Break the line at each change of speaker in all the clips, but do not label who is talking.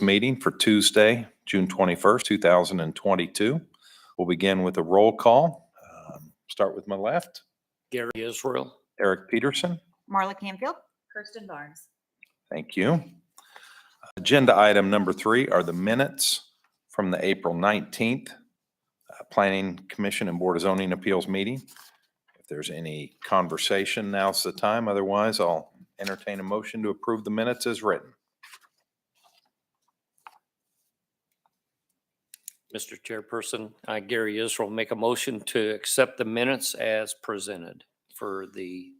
Meeting for Tuesday, June 21st, 2022. We'll begin with a roll call. Start with my left,
Gary Israel.
Eric Peterson.
Marla Canfield. Kirsten Barnes.
Thank you. Agenda item number 3 are the minutes from the April 19th Planning Commission and Board of Zoning Appeals meeting. If there's any conversation, now's the time. Otherwise, I'll entertain a motion to approve the minutes as written.
Mr. Chairperson, I, Gary Israel, make a motion to accept the minutes as presented for the,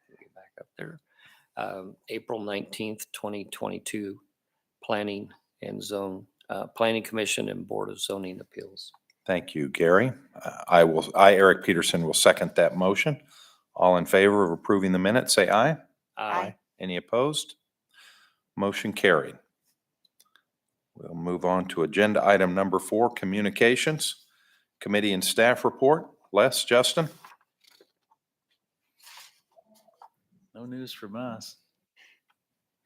let me get back up there, April 19th, 2022 Planning Commission and Board of Zoning Appeals.
Thank you, Gary. I, Eric Peterson, will second that motion. All in favor of approving the minutes, say aye.
Aye.
Any opposed? Motion carried. We'll move on to agenda item number 4, communications, committee and staff report. Les, Justin?
No news from us.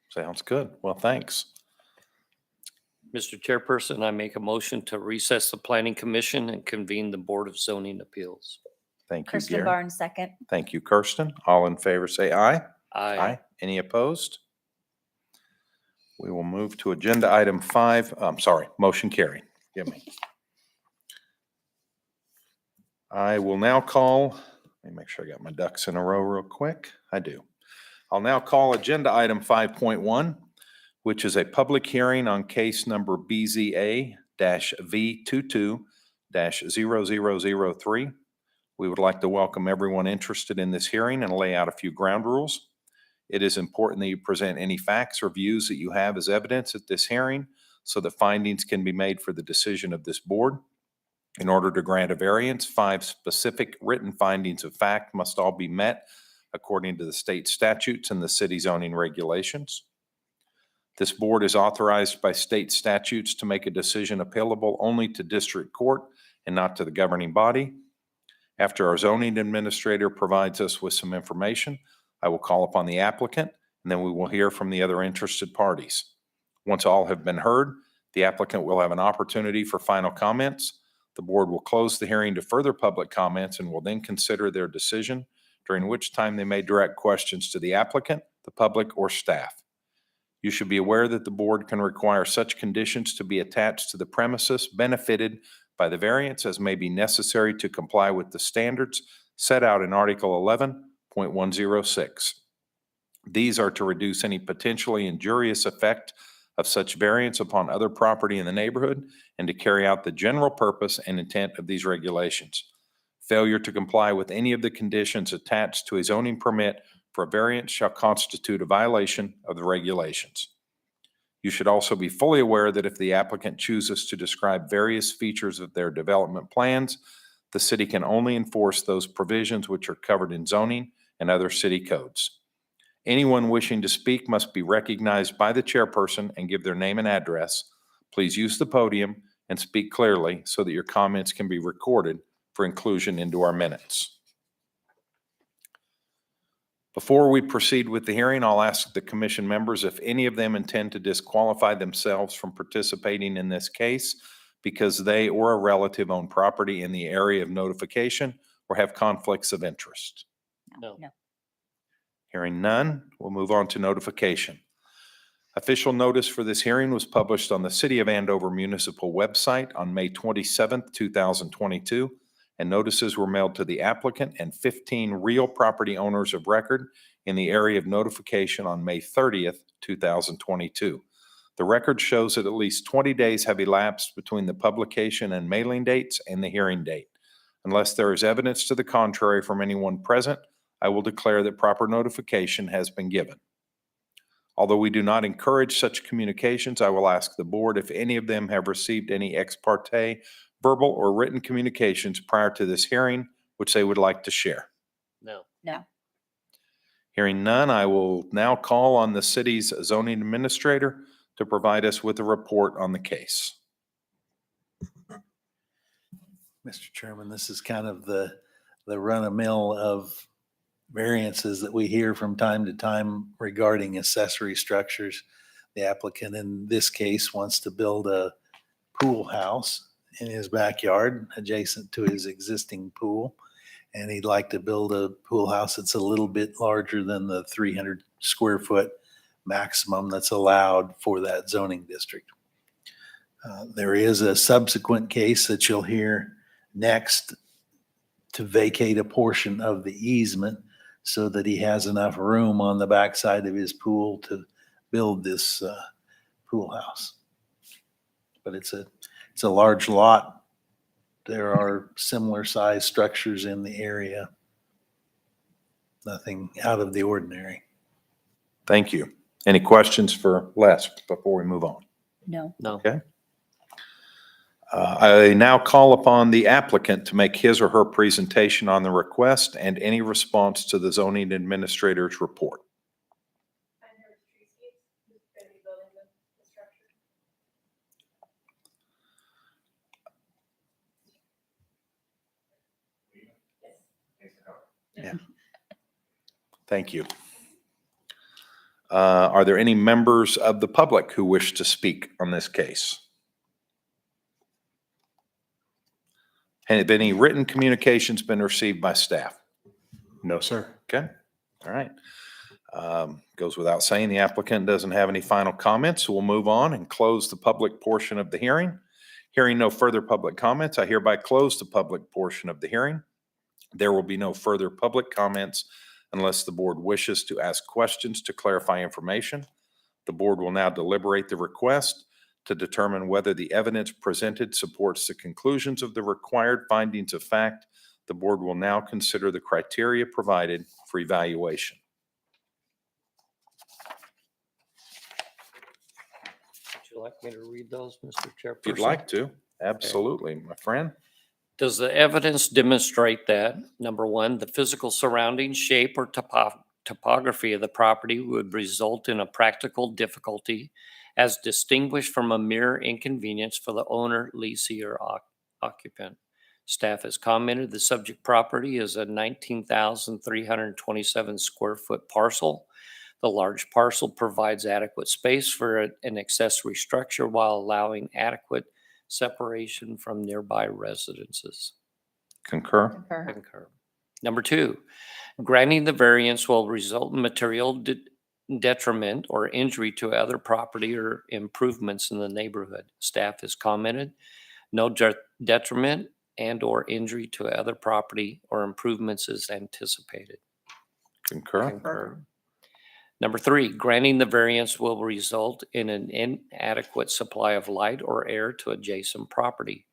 Sounds good. Well, thanks.
Mr. Chairperson, I make a motion to recess the Planning Commission and convene the Board of Zoning Appeals.
Thank you,
Kirsten
Gary.
Barnes, second.
Thank you, Kirsten. All in favor, say aye.
Aye.
Any opposed? We will move to agenda item 5. Motion carried. Forgive me. I will now call, let me make sure I got my ducks in a row real quick. I do. I'll now call agenda item 5.1, which is a public hearing on case number BZA-V22-0003. We would like to welcome everyone interested in this hearing and lay out a few ground rules. It is important that you present any facts or views that you have as evidence at this hearing so that findings can be made for the decision of this board. In order to grant a variance, 5 specific written findings of fact must all be met according to the state statutes and the city zoning regulations. This board is authorized by state statutes to make a decision appealable only to district court and not to the governing body. After our zoning administrator provides us with some information, I will call upon the applicant, and then we will hear from the other interested parties. Once all have been heard, the applicant will have an opportunity for final comments. The board will close the hearing to further public comments and will then consider their decision, during which time they may direct questions to the applicant, the public, or staff. You should be aware that the board can require such conditions to be attached to the premises benefited by the variance as may be necessary to comply with the standards set out in Article 11.106. These are to reduce any potentially injurious effect of such variance upon other property in the neighborhood and to carry out the general purpose and intent of these regulations. Failure to comply with any of the conditions attached to a zoning permit for a variance shall constitute a violation of the regulations. You should also be fully aware that if the applicant chooses to describe various features of their development plans, the city can only enforce those provisions which are covered in zoning and other city codes. Anyone wishing to speak must be recognized by the chairperson and give their name and address. Please use the podium and speak clearly so that your comments can be recorded for inclusion into our minutes. Before we proceed with the hearing, I'll ask the commission members if any of them intend to disqualify themselves from participating in this case because they or a relative own property in the area of notification or have conflicts of interest.
No.
Hearing none, we'll move on to notification. Official notice for this hearing was published on the City of Andover Municipal website on May 27th, 2022, and notices were mailed to the applicant and 15 real property owners of record in the area of notification on May 30th, 2022. The record shows that at least 20 days have elapsed between the publication and mailing dates and the hearing date. Unless there is evidence to the contrary from anyone present, I will declare that proper notification has been given. Although we do not encourage such communications, I will ask the board if any of them have received any ex parte, verbal or written communications prior to this hearing, which they would like to share.
No.
No.
Hearing none, I will now call on the city's zoning administrator to provide us with a report on the case.
Mr. Chairman, this is kind of the run-of-the-mill of variances that we hear from time to time regarding accessory structures. The applicant in this case wants to build a pool house in his backyard adjacent to his existing pool. And he'd like to build a pool house that's a little bit larger than the 300 square foot maximum that's allowed for that zoning district. There is a subsequent case that you'll hear next to vacate a portion of the easement so that he has enough room on the backside of his pool to build this pool house. But it's a large lot. There are similar size structures in the area. Nothing out of the ordinary.
Thank you. Any questions for Les before we move on?
No.
No.
Okay. I now call upon the applicant to make his or her presentation on the request and any response to the zoning administrator's report.
I'm here with Tracy, who's going to be building the structure.
Thank you. Are there any members of the public who wish to speak on this case? Have any written communications been received by staff?
No, sir.
Okay, all right. Goes without saying, the applicant doesn't have any final comments, so we'll move on and close the public portion of the hearing. Hearing no further public comments, I hereby close the public portion of the hearing. There will be no further public comments unless the board wishes to ask questions to clarify information. The board will now deliberate the request to determine whether the evidence presented supports the conclusions of the required findings of fact. The board will now consider the criteria provided for evaluation.
Would you like me to read those, Mr. Chairperson?
If you'd like to, absolutely, my friend.
Does the evidence demonstrate that, number one, the physical surrounding shape or topography of the property would result in a practical difficulty as distinguished from a mere inconvenience for the owner, leasee, or occupant? Staff has commented the subject property is a 19,327 square foot parcel. The large parcel provides adequate space for an accessory structure while allowing adequate separation from nearby residences.
Concur?
Concur.
Concur. Number two, granting the variance will result in material detriment or injury to other property or improvements in the neighborhood. Staff has commented no detriment and or injury to other property or improvements is anticipated.
Concur?
Concur. Number three, granting the variance will result in an inadequate supply of light or air to adjacent property,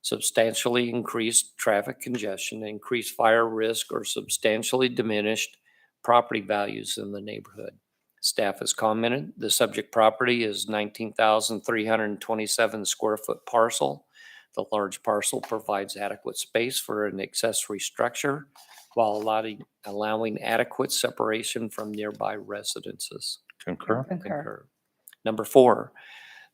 substantially increased traffic congestion, increased fire risk, or substantially diminished property values in the neighborhood. Staff has commented the subject property is 19,327 square foot parcel. The large parcel provides adequate space for an accessory structure while allowing adequate separation from nearby residences.
Concur?
Concur. Number four,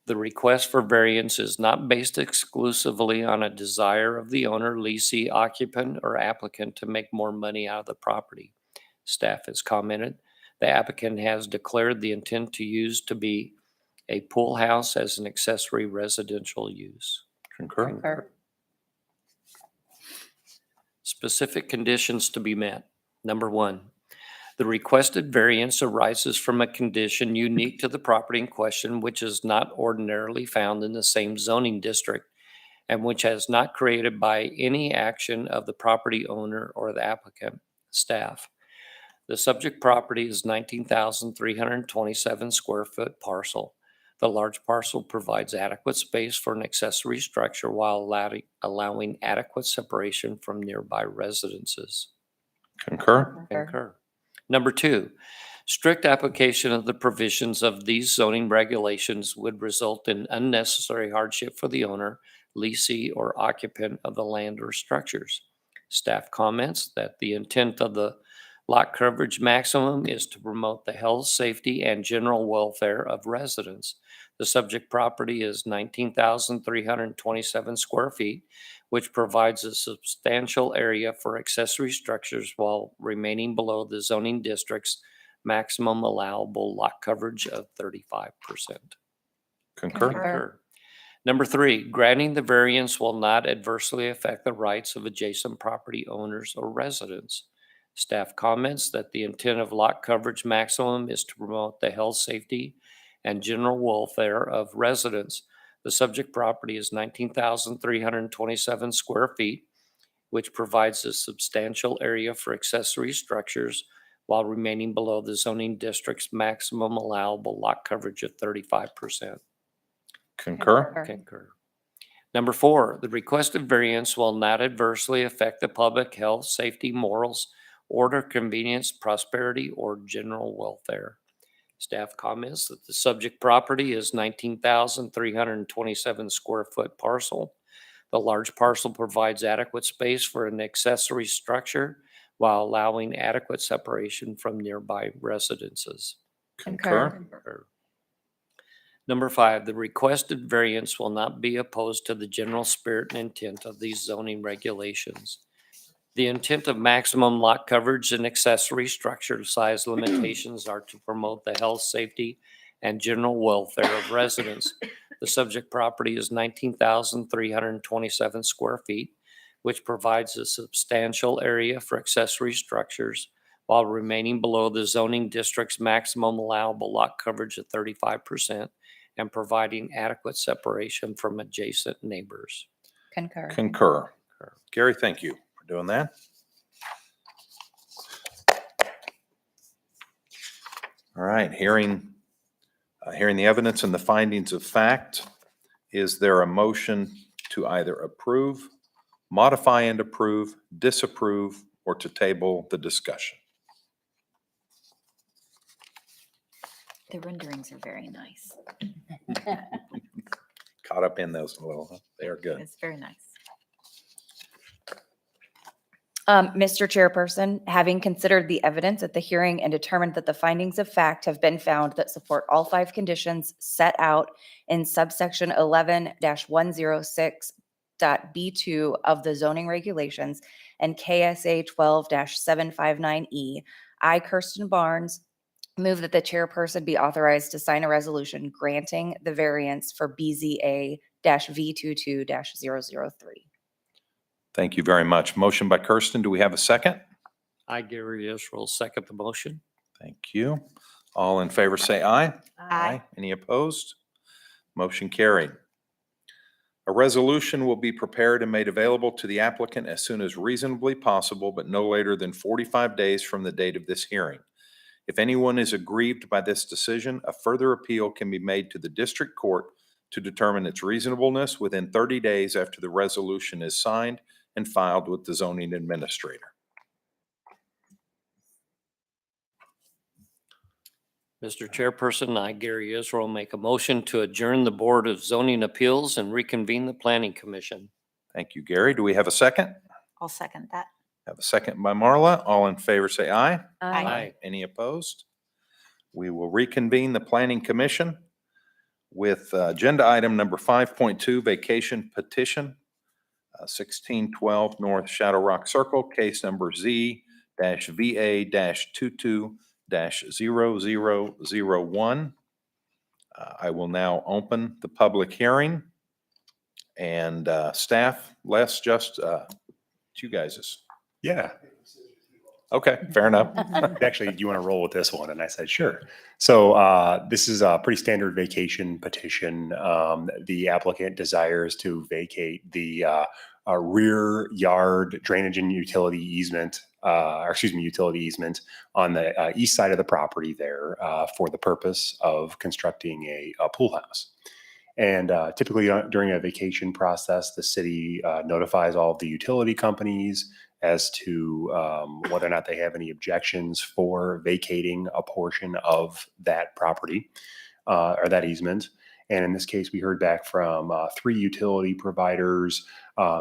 the request for variance is not based exclusively on a desire of the owner, leasee, occupant, or applicant to make more money out of the property. Staff has commented the applicant has declared the intent to use to be a pool house as an accessory residential use.
Concur?
Concur.
Specific conditions to be met. Number one, the requested variance arises from a condition unique to the property in question, which is not ordinarily found in the same zoning district and which has not created by any action of the property owner or the applicant. Staff. The subject property is 19,327 square foot parcel. The large parcel provides adequate space for an accessory structure while allowing adequate separation from nearby residences.
Concur?
Concur. Number two, strict application of the provisions of these zoning regulations would result in unnecessary hardship for the owner, leasee, or occupant of the land or structures. Staff comments that the intent of the lot coverage maximum is to promote the health, safety, and general welfare of residents. The subject property is 19,327 square feet, which provides a substantial area for accessory structures while remaining below the zoning district's maximum allowable lot coverage of 35%.
Concur?
Concur. Number 3, granting the variance will not adversely affect the rights of adjacent property owners or residents. Staff comments that the intent of lot coverage maximum is to promote the health, safety, and general welfare of residents. The subject property is 19,327 square feet, which provides a substantial area for accessory structures while remaining below the zoning district's maximum allowable lot coverage of 35%.
Concur?
Concur. Number 4, the requested variance will not adversely affect the public health, safety, morals, order, convenience, prosperity, or general welfare. Staff comments that the subject property is 19,327 square foot parcel. The large parcel provides adequate space for an accessory structure while allowing adequate separation from nearby residences.
Concur?
Number 5, the requested variance will not be opposed to the general spirit and intent of these zoning regulations. The intent of maximum lot coverage and accessory structure size limitations are to promote the health, safety, and general welfare of residents. The subject property is 19,327 square feet, which provides a substantial area for accessory structures while remaining below the zoning district's maximum allowable lot coverage of 35% and providing adequate separation from adjacent neighbors.
Concur.
Concur. Gary, thank you for doing that. All right, hearing the evidence and the findings of fact, is there a motion to either approve, modify and approve, disapprove, or to table the discussion?
The renderings are very nice.
Caught up in those a little, huh? They're good.
It's very nice.
Mr. Chairperson, having considered the evidence at the hearing and determined that the findings of fact have been found that support all 5 conditions set out in subsection 11-106.b2 of the zoning regulations and KSA 12-759E, I, Kirsten Barnes, move that the chairperson be authorized to sign a resolution granting the variance for BZA-V22-003.
Thank you very much. Motion by Kirsten. Do we have a second?
I, Gary Israel, second the motion.
Thank you. All in favor say aye.
Aye.
Any opposed? Motion carried. A resolution will be prepared and made available to the applicant as soon as reasonably possible, but no later than 45 days from the date of this hearing. If anyone is aggrieved by this decision, a further appeal can be made to the district court to determine its reasonableness within 30 days after the resolution is signed and filed with the zoning administrator.
Mr. Chairperson, I, Gary Israel, make a motion to adjourn the Board of Zoning Appeals and reconvene the Planning Commission.
Thank you, Gary. Do we have a second?
I'll second that.
Have a second by Marla. All in favor say aye.
Aye.
Any opposed? We will reconvene the Planning Commission with agenda item number 5.2, vacation petition, 1612 North Shadow Rock Circle, case number Z-VA-22-0001. I will now open the public hearing. And staff, Les, just you guys.
Yeah,
Okay, fair enough.
actually, do you want to roll with this one? And I said, sure. So this is a pretty standard vacation petition. The applicant desires to vacate the rear yard drainage and utility easement, utility easement on the east side of the property there for the purpose of constructing a pool house. And typically during a vacation process, the city notifies all of the utility companies as to whether or not they have any objections for vacating a portion of that property or that easement. And in this case, we heard back from 3 utility providers.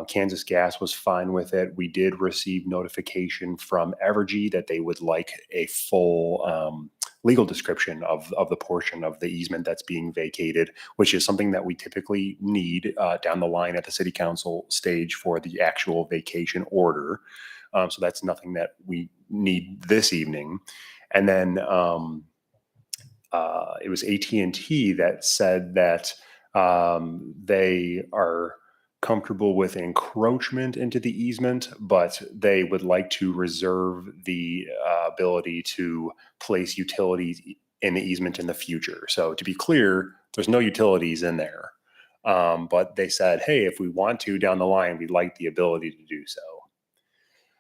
Kansas Gas was fine with it. We did receive notification from Evergy that they would like a full legal description of the portion of the easement that's being vacated, which is something that we typically need down the line at the city council stage for the actual vacation order. So that's nothing that we need this evening. And then it was AT&T that said that they are comfortable with encroachment into the easement, but they would like to reserve the ability to place utilities in the easement in the future. So to be clear, there's no utilities in there. But they said, hey, if we want to down the line, we'd like the ability to do so.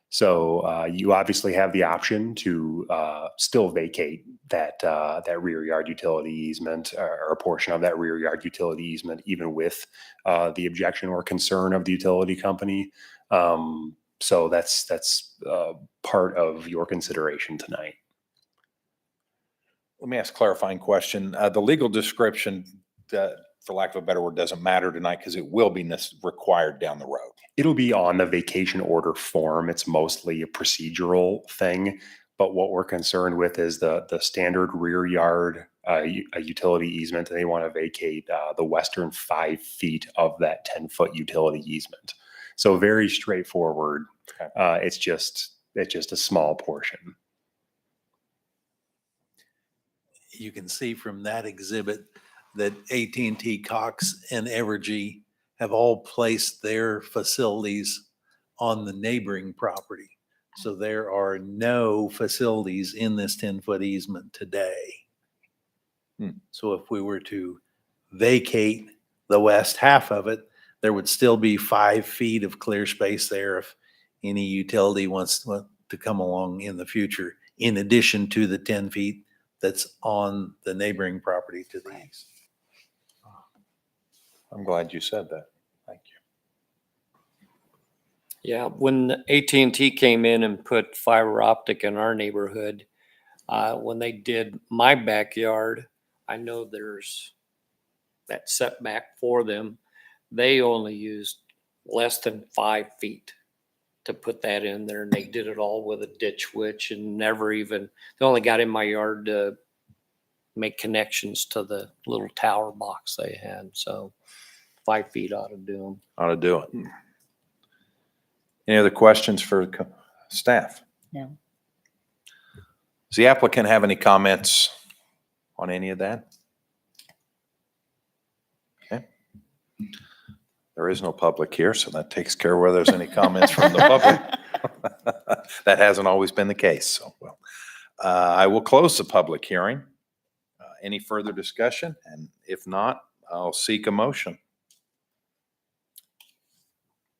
So you obviously have the option to still vacate that rear yard utility easement or a portion of that rear yard utility easement, even with the objection or concern of the utility company. So that's part of your consideration tonight.
Let me ask a clarifying question. The legal description, for lack of a better word, doesn't matter tonight because it will be required down the road.
It'll be on the vacation order form. It's mostly a procedural thing. But what we're concerned with is the standard rear yard a utility easement. And they want to vacate the western 5 feet of that 10-foot utility easement. So very straightforward.
Okay.
It's just a small portion.
You can see from that exhibit that AT&T, Cox, and Evergy have all placed their facilities on the neighboring property. So there are no facilities in this 10-foot easement today. So if we were to vacate the west half of it, there would still be 5 feet of clear space there if any utility wants to come along in the future, in addition to the 10 feet that's on the neighboring property to the east.
I'm glad you said that. Thank you.
Yeah, when AT&T came in and put fiber optic in our neighborhood, when they did my backyard, I know there's that setback for them. They only used less than 5 feet to put that in there, and they did it all with a ditch witch and never even, they only got in my yard to make connections to the little tower box they had. So 5 feet ought to do them.
Ought to do it. Any other questions for staff?
No.
Does the applicant have any comments on any of that? Okay. There is no public here, so that takes care of whether there's any comments from the public. That hasn't always been the case, so well. I will close the public hearing. Any further discussion? And if not, I'll seek a motion.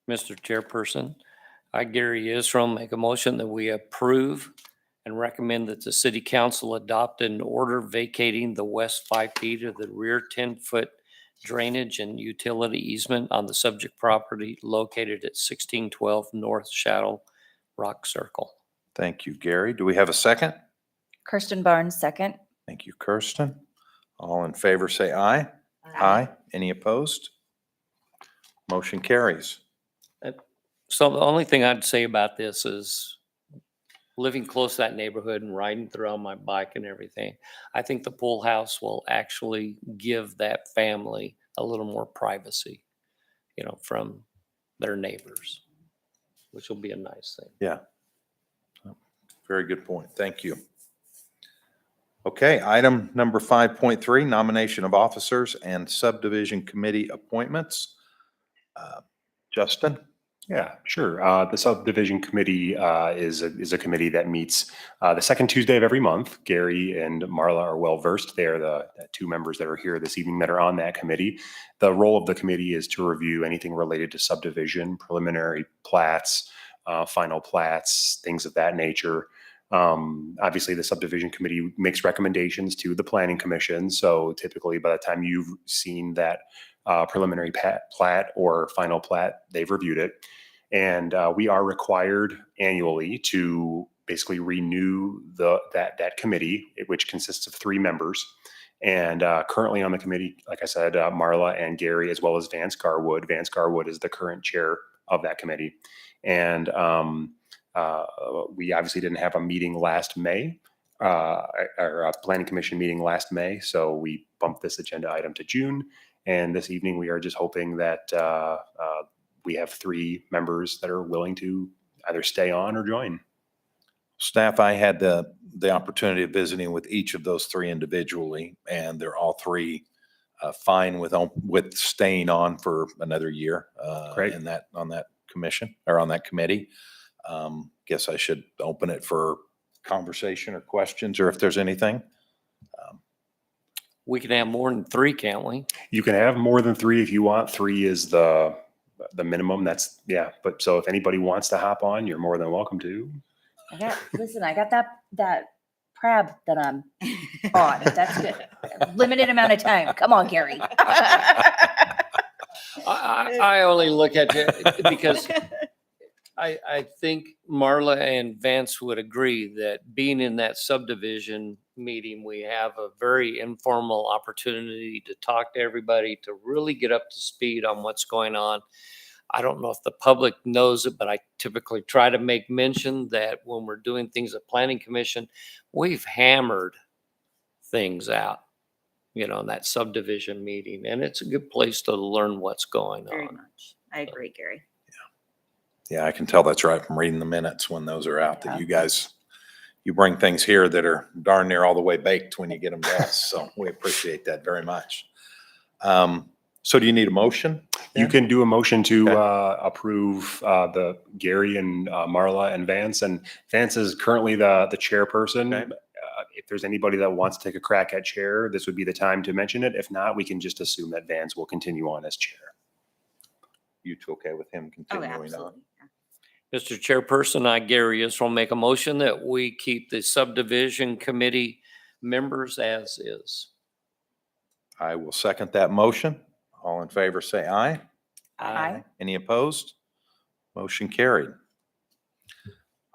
Mr. Chairperson, I, Gary Israel, make a motion that we approve and recommend that the city council adopt an order vacating the west 5 feet of the rear 10-foot drainage and utility easement on the subject property located at 1612 North Shadow Rock Circle.
Thank you, Gary. Do we have a second?
Kirsten Barnes, second.
Thank you, Kirsten. All in favor, say aye. Aye. Any opposed? Motion carries.
So the only thing I'd say about this is living close to that neighborhood and riding through on my bike and everything, I think the pool house will actually give that family a little more privacy, from their neighbors, which will be a nice thing.
Yeah. Very good point. Thank you. Okay, item number 5.3, nomination of officers and subdivision committee appointments. Justin?
Yeah, sure. The subdivision committee is a committee that meets the second Tuesday of every month. Gary and Marla are well versed. They are the two members that are here this evening that are on that committee. The role of the committee is to review anything related to subdivision, preliminary plats, final plats, things of that nature. Obviously, the subdivision committee makes recommendations to the planning commission. So typically, by the time you've seen that preliminary plat or final plat, they've reviewed it. And we are required annually to basically renew that committee, which consists of 3 members. And currently on the committee, like I said, Marla and Gary, as well as Vance Garwood. Vance Garwood is the current chair of that committee. And we obviously didn't have a meeting last May, or a planning commission meeting last May. So we bumped this agenda item to June. And this evening, we are just hoping that we have 3 members that are willing to either stay on or join.
Staff, I had the opportunity of visiting with each of those three individually, and they're all three fine with staying on for another year.
Great.
On that commission or on that committee. Guess I should open it for conversation or questions, or if there's anything.
We can have more than three, can't we?
You can have more than three if you want. Three is the minimum. That's, yeah. But so if anybody wants to hop on, you're more than welcome to.
I got that crab that I'm on. That's good. Limited amount of time. Come on, Gary.
I only look at it because I think Marla and Vance would agree that being in that subdivision meeting, we have a very informal opportunity to talk to everybody, to really get up to speed on what's going on. I don't know if the public knows it, but I typically try to make mention that when we're doing things at Planning Commission, we've hammered things out, in that subdivision meeting, and it's a good place to learn what's going
Very
on.
much. I agree, Gary.
Yeah, I can tell that's right from reading the minutes when those are out, that you bring things here that are darn near all the way baked when you get them to us. So we appreciate that very much. So do you need a motion?
You can do a motion to
Okay.
approve the Gary and Marla and Vance. And Vance is currently the chairperson.
Okay.
If there's anybody that wants to take a crack at chair, this would be the time to mention it. If not, we can just assume that Vance will continue on as chair.
You two okay with him
Oh,
continuing on?
absolutely.
Mr. Chairperson, I, Gary Israel, make a motion that we keep the subdivision committee members as is.
I will second that motion. All in favor, say aye.
Aye.
Any opposed? Motion carried.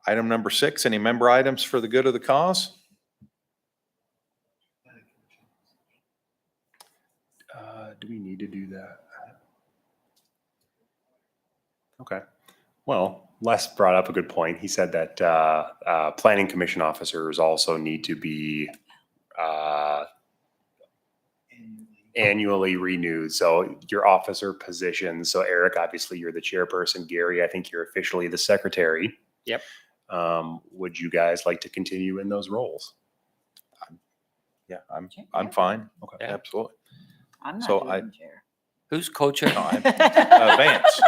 Item number 6, any member items for the good of the cause?
Do we need to do that? Okay. Well, Les brought up a good point. He said that planning commission officers also need to be annually renewed. So your officer positions. So Eric, obviously you're the chairperson. Gary, I think you're officially the secretary.
Yep.
Would you guys like to continue in those roles?
Yeah, I'm fine.
Okay.
Yeah.
Absolutely.
I'm
So
not doing chair.
Who's co-chair?
No, Vance.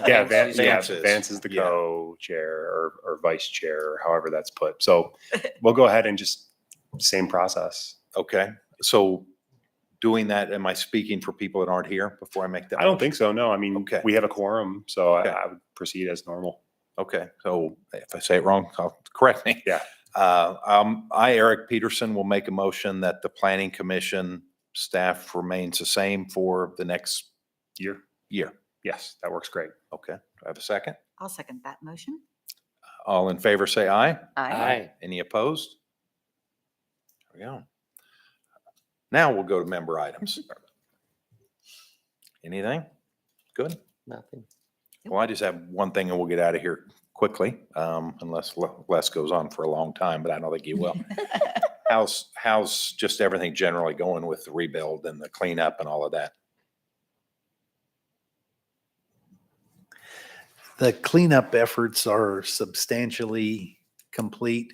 Yeah,
Vance,
Vance is the
Yeah.
co-chair or vice chair, or however that's put. So we'll go ahead and just same process.
Okay, so doing that, am I speaking for people that aren't here before I make that?
I don't
motion?
think so. No, I mean,
Okay.
we have a quorum, so
Okay.
I would proceed as normal.
Okay, so if I say it wrong, correct me.
Yeah.
I, Eric Peterson, will make a motion that the planning commission staff remains the same for the next
Year?
year.
Yes, that works great.
Okay, do I have a second?
I'll second that motion.
All in favor, say aye.
Aye.
Any opposed? There we go. Now we'll go to member items. Anything? Good.
Nothing.
Well, I just have one thing and we'll get out of here quickly, unless Les goes on for a long time, but I don't think he will. How's just everything generally going with the rebuild and the cleanup and all of that?
The cleanup efforts are substantially complete.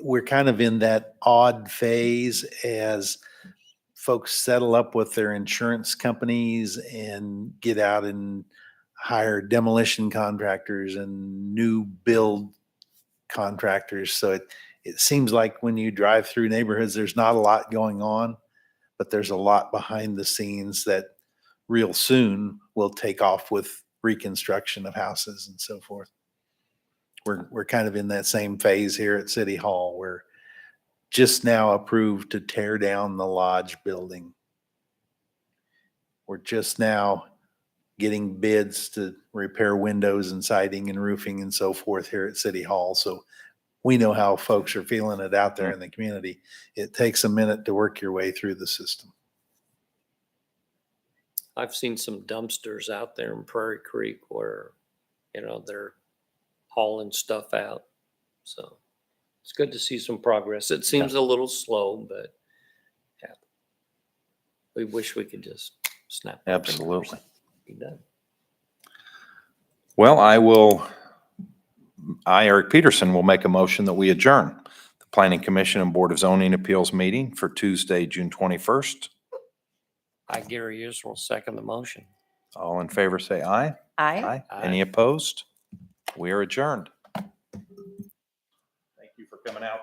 We're kind of in that odd phase as folks settle up with their insurance companies and get out and hire demolition contractors and new build contractors. So it seems like when you drive through neighborhoods, there's not a lot going on, but there's a lot behind the scenes that real soon will take off with reconstruction of houses and so forth. We're kind of in that same phase here at City Hall. We're just now approved to tear down the lodge building. We're just now getting bids to repair windows and siding and roofing and so forth here at City Hall. So we know how folks are feeling it out there in the community. It takes a minute to work your way through the system.
I've seen some dumpsters out there in Prairie Creek where, they're hauling stuff out. So it's good to see some progress. It seems a little slow, but yeah. We wish we could just snap. our fingers
Absolutely.
and be done.
Well, I will I, Eric Peterson, will make a motion that we adjourn the Planning Commission and Board of Zoning Appeals meeting for Tuesday, June 21st.
I, Gary Israel, second the motion.
All in favor, say aye.
Aye.
Any opposed? We are adjourned. Thank you for coming out.